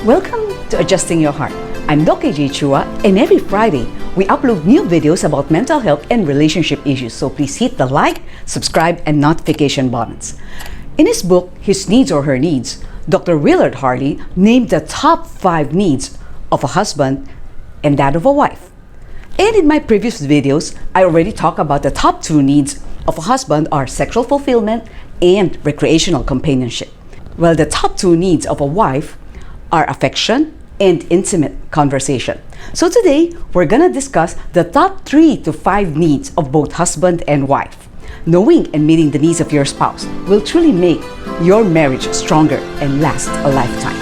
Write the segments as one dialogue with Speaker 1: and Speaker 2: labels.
Speaker 1: Welcome to Adjusting Your Heart. I'm Doc AJ, and every Friday, we upload new videos about mental health and relationship issues. So please hit the like, subscribe, and notification buttons. In his book, His Needs or Her Needs, Dr. Willard Harley named the top 5 needs of a husband and that of a wife. And in my previous videos, I already talked about the top 2 needs of a husband are sexual fulfillment and recreational companionship. Well, the top 2 needs of a wife are affection and intimate conversation. So today, we're gonna discuss the top 3 to 5 needs of both husband and wife. Knowing and meeting the needs of your spouse will truly make your marriage stronger and last a lifetime.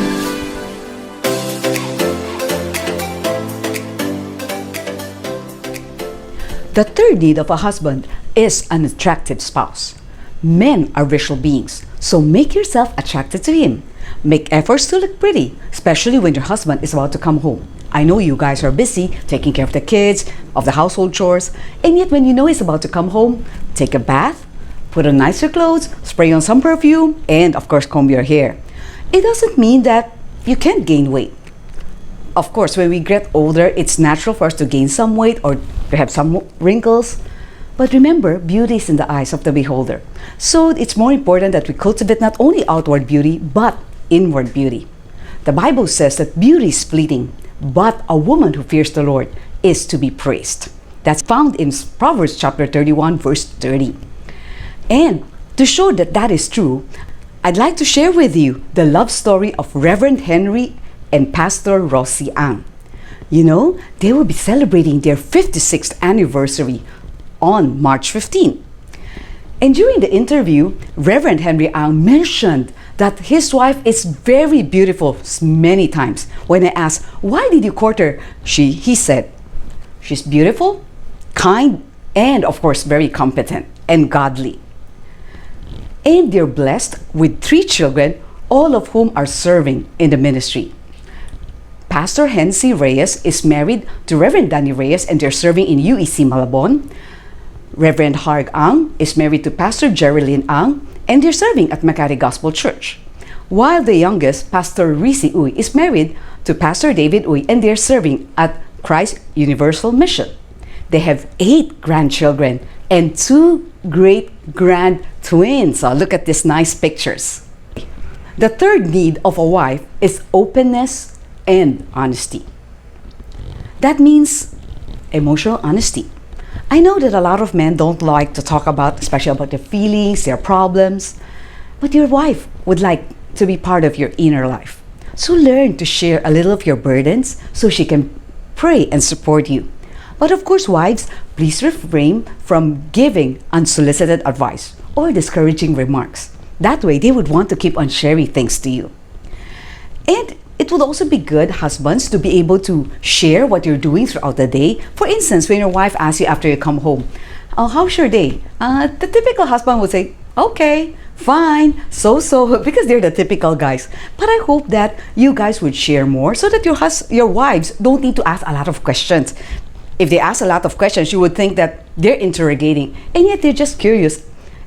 Speaker 1: The third need of a husband is an attractive spouse. Men are visual beings, so make yourself attracted to him. Make efforts to look pretty, especially when your husband is about to come home. I know you guys are busy taking care of the kids, of the household chores, and yet when you know he's about to come home, take a bath, put on nicer clothes, spray on some perfume, and of course comb your hair. It doesn't mean that you can't gain weight. Of course, when we get older, it's natural for us to gain some weight or to have some wrinkles. But remember, beauty is in the eyes of the beholder. So it's more important that we cultivate not only outward beauty, but inward beauty. The Bible says that beauty is fleeting, but a woman who fears the Lord is to be praised. That's found in Proverbs chapter 31, verse 30. And to show that that is true, I'd like to share with you the love story of Reverend Henry and Pastor Rosie Ang. You know, they will be celebrating their 56th anniversary on March 15. And during the interview, Reverend Henry Ang mentioned that his wife is very beautiful many times. When I asked, why did you court her? He said, she's beautiful, kind, and of course, very competent and godly. And they're blessed with 3 children, all of whom are serving in the ministry. Pastor Hensi Reyes is married to Reverend Danny Reyes, and they're serving in UEC Malabon. Reverend Harg Ang is married to Pastor Jerilyn Ang, and they're serving at Makati Gospel Church. While the youngest, Pastor Risi Uy, is married to Pastor David Uy, and they're serving at Christ Universal Mission. They have 8 grandchildren and 2 great-grand twins. So look at these nice pictures. The third need of a wife is openness and honesty. That means emotional honesty. I know that a lot of men don't like to talk about, especially about their feelings, their problems, but your wife would like to be part of your inner life. So learn to share a little of your burdens so she can pray and support you. But of course, wives, please refrain from giving unsolicited advice or discouraging remarks. That way, they would want to keep on sharing things to you. And it would also be good, husbands, to be able to share what you're doing throughout the day. For instance, when your wife asks you after you come home, "Oh, how's your day?" The typical husband would say, "Okay, fine, so," because they're the typical guys. But I hope that you guys would share more so that your wives don't need to ask a lot of questions. If they ask a lot of questions, you would think that they're interrogating, and yet they're just curious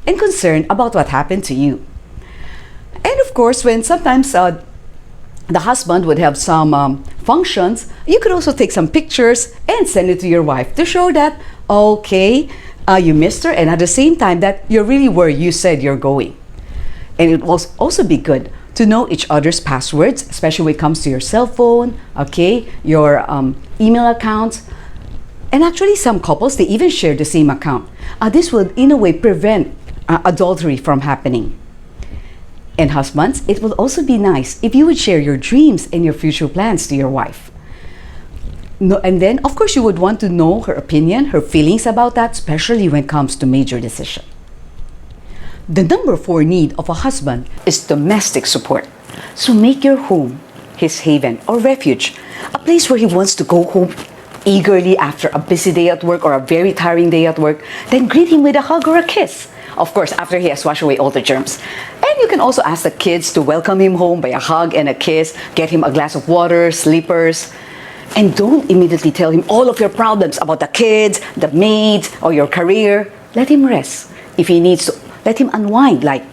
Speaker 1: and concerned about what happened to you. And of course, when sometimes the husband would have some functions, you could also take some pictures and send it to your wife to show that, okay, you missed her, and at the same time that you're really where you said you're going. And it will also be good to know each other's passwords, especially when it comes to your cell phone, okay, your email accounts. And actually, some couples, they even share the same account. This will, in a way, prevent adultery from happening. And husbands, it will also be nice if you would share your dreams and your future plans to your wife. And then, of course, you would want to know her opinion, her feelings about that, especially when it comes to major decisions. The number 4 need of a husband is domestic support. So make your home his haven or refuge, a place where he wants to go home eagerly after a busy day at work or a very tiring day at work. Then greet him with a hug or a kiss. Of course, after he has washed away all the germs. And you can also ask the kids to welcome him home by a hug and a kiss, get him a glass of water, slippers. And don't immediately tell him all of your problems about the kids, the maids, or your career. Let him rest. If he needs to, let him unwind, like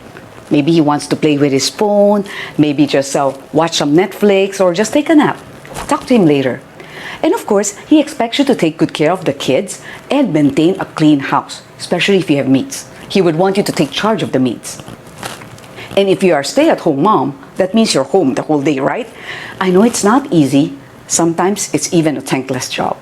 Speaker 1: Maybe he wants to play with his phone, maybe just watch some Netflix or just take a nap. Talk to him later. And of course, he expects you to take good care of the kids and maintain a clean house, especially if you have maids. He would want you to take charge of the maids. And if you are a stay-at-home mom, that means you're home the whole day, right? I know it's not easy. Sometimes it's even a thankless job.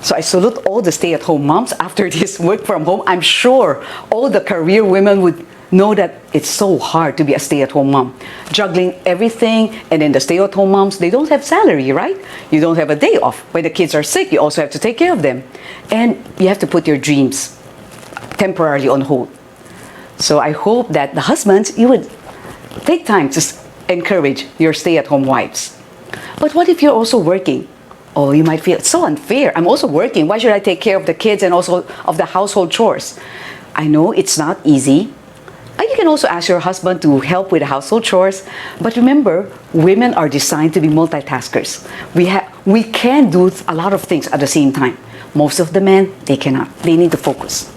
Speaker 1: So I salute all the stay-at-home moms after this work from home. I'm sure all the career women would know that it's so hard to be a stay-at-home mom. Juggling everything, and then the stay-at-home moms, they don't have salary, right? You don't have a day off. When the kids are sick, you also have to take care of them. And you have to put your dreams temporarily on hold. So I hope that the husbands, you would take time to encourage your stay-at-home wives. But what if you're also working? Oh, you might feel it's so unfair. I'm also working. Why should I take care of the kids and also of the household chores? I know it's not easy. You can also ask your husband to help with the household chores. But remember, women are designed to be multitaskers. We can do a lot of things at the same time. Most of the men, they cannot. They need to focus.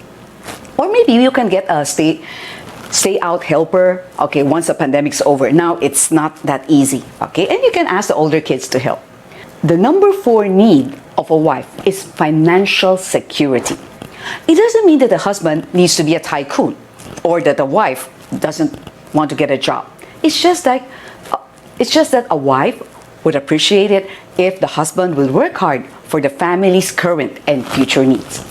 Speaker 1: Or maybe you can get a stay-out helper. Okay, once the pandemic's over. Now it's not that easy. Okay, and you can ask the older kids to help. The number 4 need of a wife is financial security. It doesn't mean that the husband needs to be a tycoon or that the wife doesn't want to get a job. It's just that a wife would appreciate it if the husband will work hard for the family's current and future needs.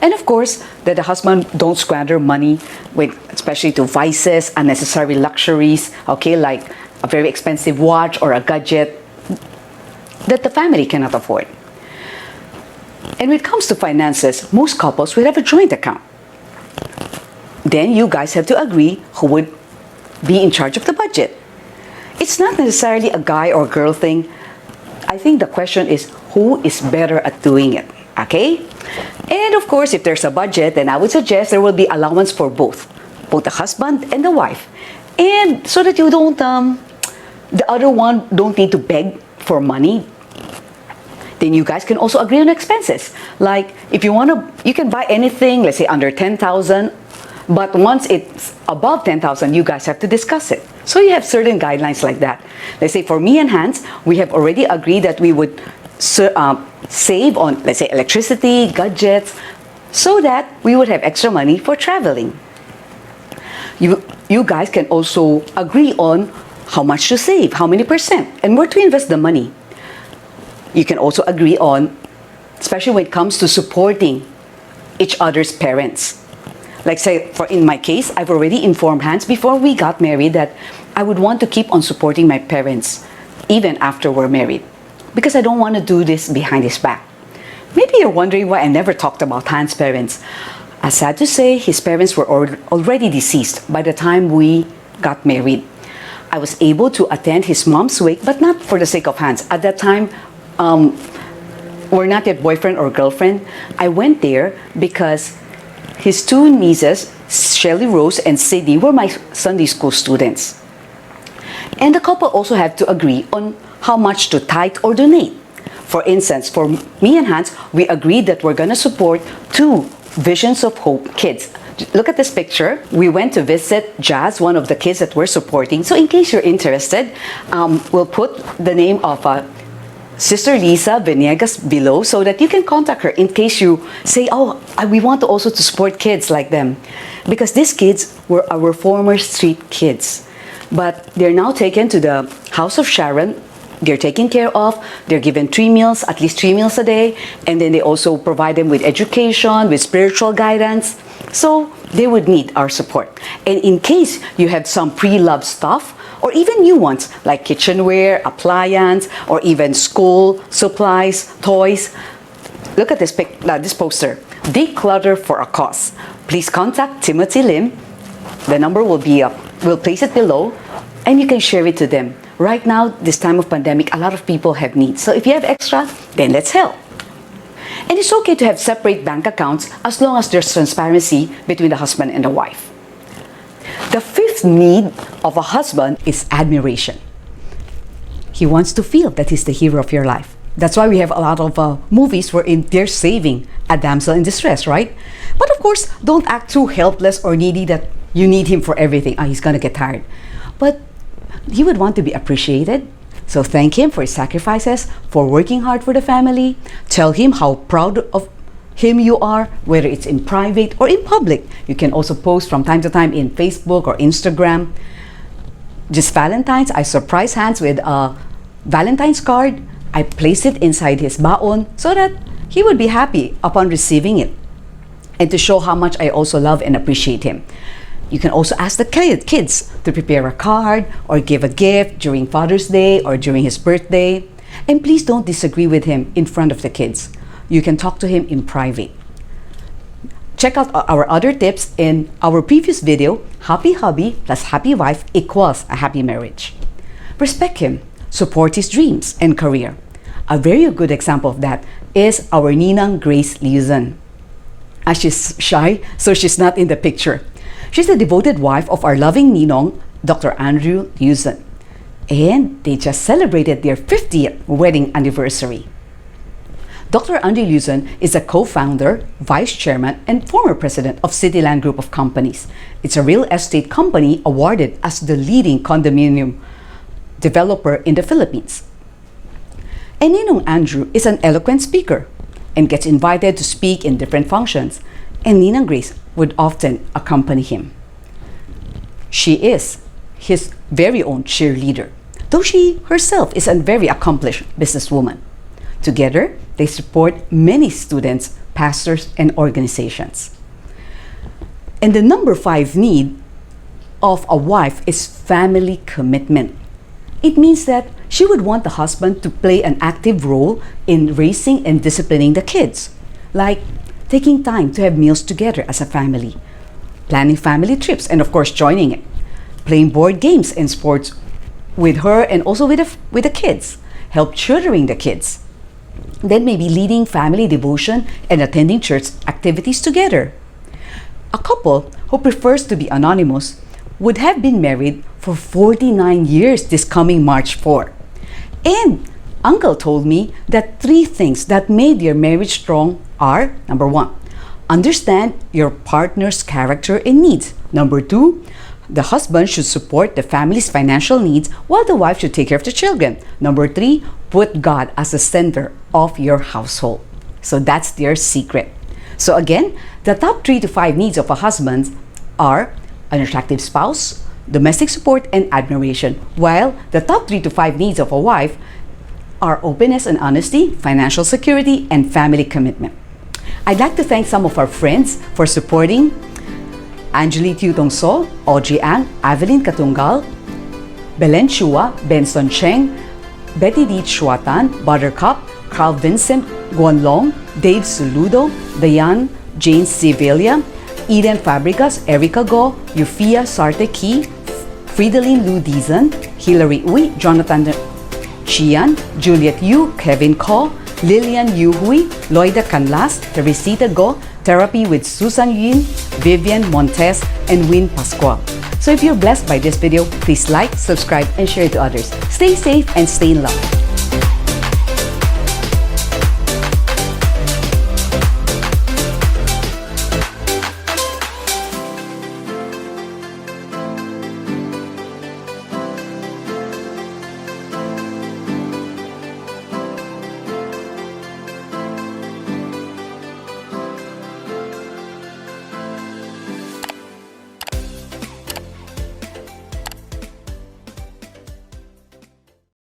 Speaker 1: And of course, that the husband don't squander money with, especially to vices, unnecessary luxuries, okay, like a very expensive watch or a gadget that the family cannot afford. And when it comes to finances, most couples will have a joint account. Then you guys have to agree who would be in charge of the budget. It's not necessarily a guy or girl thing. I think the question is who is better at doing it, okay? And of course, if there's a budget, then I would suggest there will be allowance for both the husband and the wife. And so that you don't, the other one don't need to beg for money. Then you guys can also agree on expenses. Like if you want to, you can buy anything, let's say under 10,000, but once it's above 10,000, you guys have to discuss it. So you have certain guidelines like that. Let's say for me and Hans, we have already agreed that we would save on, let's say, electricity, gadgets, so that we would have extra money for traveling. You guys can also agree on how much to save, how many percent, and where to invest the money. You can also agree on, especially when it comes to supporting each other's parents. Like say, in my case, I've already informed Hans before we got married that I would want to keep on supporting my parents even after we're married, because I don't want to do this behind his back. Maybe you're wondering why I never talked about Hans' parents. Sad to say, his parents were already deceased by the time we got married. I was able to attend his mom's wake, but not for the sake of Hans. At that time, we're not yet boyfriend or girlfriend. I went there because his 2 nieces, Shelly Rose and Sydney, were my Sunday school students. And the couple also had to agree on how much to tithe or donate. For instance, for me and Hans, we agreed that we're going to support 2 Visions of Hope kids. Look at this picture. We went to visit Jazz, one of the kids that we're supporting. So in case you're interested, we'll put the name of Sister Lisa Venegas below so that you can contact her in case you say, oh, we want to also to support kids like them. Because these kids were our former street kids. But they're now taken to the House of Sharon. They're taken care of. They're given 3 meals, at least 3 meals a day. And then they also provide them with education, with spiritual guidance. So they would need our support. And in case you have some pre-loved stuff, or even new ones like kitchenware, appliance, or even school supplies, toys. Look at this poster. Declutter for a cause. Please contact Timothy Lim. The number will be up. We'll place it below, and you can share it to them. Right now, this time of pandemic, a lot of people have needs. So if you have extra, then let's help. And it's okay to have separate bank accounts as long as there's transparency between the husband and the wife. The 5th need of a husband is admiration. He wants to feel that he's the hero of your life. That's why we have a lot of movies wherein they're saving a damsel in distress, right? But of course, don't act too helpless or needy that you need him for everything. He's gonna get tired. But he would want to be appreciated. So thank him for his sacrifices, for working hard for the family. Tell him how proud of him you are, whether it's in private or in public. You can also post from time to time in Facebook or Instagram. Just Valentine's, I surprise Hans with a Valentine's card. I place it inside his baon so that he would be happy upon receiving it, and to show how much I also love and appreciate him. You can also ask the kids to prepare a card or give a gift during Father's Day or during his birthday. And please don't disagree with him in front of the kids. You can talk to him in private. Check out our other tips in our previous video, Happy Hubby plus Happy Wife equals a happy marriage. Respect him, support his dreams and career. A very good example of that is our Ninang Grace Liuson. She's shy, so she's not in the picture. She's the devoted wife of our loving Ninong, Dr. Andrew Liuson. And they just celebrated their 50th wedding anniversary. Dr. Andrew Liuson is a co-founder, vice chairman, and former president of Cityland Group of Companies. It's a real estate company awarded as the leading condominium developer in the Philippines. And Ninong Andrew is an eloquent speaker and gets invited to speak in different functions, and Ninang Grace would often accompany him. She is his very own cheerleader, though she herself is a very accomplished businesswoman. Together, they support many students, pastors, and organizations. And the number 5 need of a wife is family commitment. It means that she would want the husband to play an active role in raising and disciplining the kids, like taking time to have meals together as a family, planning family trips, and of course joining it, playing board games and sports with her and also with the kids, help tutoring the kids, then maybe leading family devotion and attending church activities together. A couple who prefers to be anonymous would have been married for 49 years this coming March 4. And Uncle told me that 3 things that made their marriage strong are: number 1, understand your partner's character and needs. Number 2, the husband should support the family's financial needs while the wife should take care of the children. Number 3, put God as the center of your household. So that's their secret. So again, the top 3 to 5 needs of a husband are an attractive spouse, domestic support, and admiration, while the top 3 to 5 needs of a wife are openness and honesty, financial security, and family commitment. I'd like to thank some of our friends for supporting: Angeli Tiutongso, Audrey Ang, Evelyn Katungal, Belen Chua, Benson Cheng, Betty D. Chuatan, Buttercup, Carl Vincent Guanlong, Dave Saludo, Dayan, Jane Sevilla, Eden Fabregas, Erica Go, Eufia Sarte Key, Frideline Lou Dizon, Hilary Uy, Jonathan Chian, Juliet Yu, Kevin Ko, Lillian Yu Hui, Loida Canlas, Teresita Go, Therapy with Susan Yin, Vivian Montes, and Win Pascual. So if you're blessed by this video, please like, subscribe, and share it to others. Stay safe and stay in love.